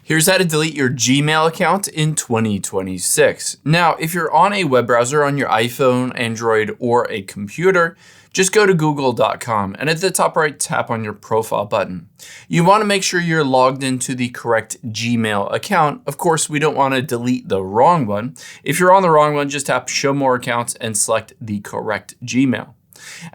Here's how to delete your Gmail account in 2026. Now, if you're on a web browser on your iPhone, Android, or a computer, just go to google.com and at the top right, tap on your profile button. You want to make sure you're logged into the correct Gmail account. Of course, we don't want to delete the wrong one. If you're on the wrong one, just tap Show More Accounts and select the correct Gmail.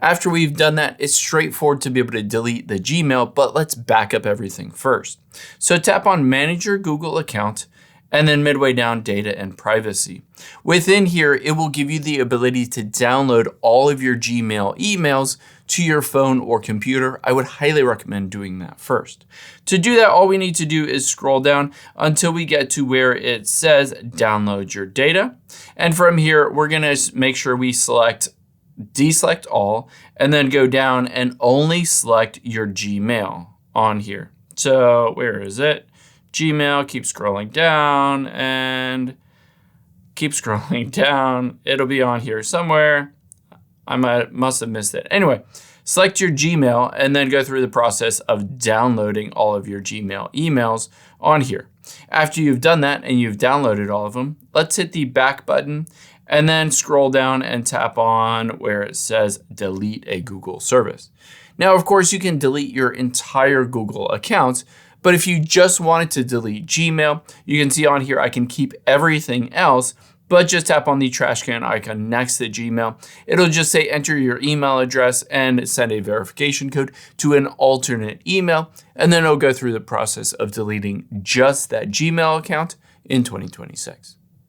After we've done that, it's straightforward to be able to delete the Gmail, but let's back up everything first. So tap on Manage Your Google Account, and then midway down, Data and Privacy. Within here, it will give you the ability to download all of your Gmail emails to your phone or computer. I would highly recommend doing that first. To do that, all we need to do is scroll down until we get to where it says Download Your Data. And from here, we're gonna make sure we deselect all, and then go down and only select your Gmail on here. So where is it? Gmail, keep scrolling down and keep scrolling down. It'll be on here somewhere. I must have missed it. Anyway, select your Gmail and then go through the process of downloading all of your Gmail emails on here. After you've done that and you've downloaded all of them, let's hit the back button and then scroll down and tap on where it says delete a Google service. Now, of course, you can delete your entire Google account, but if you just wanted to delete Gmail, you can see on here, I can keep everything else, but just tap on the trash can icon next to Gmail. It'll just say enter your email address and send a verification code to an alternate email, and then it'll go through the process of deleting just that Gmail account in 2026.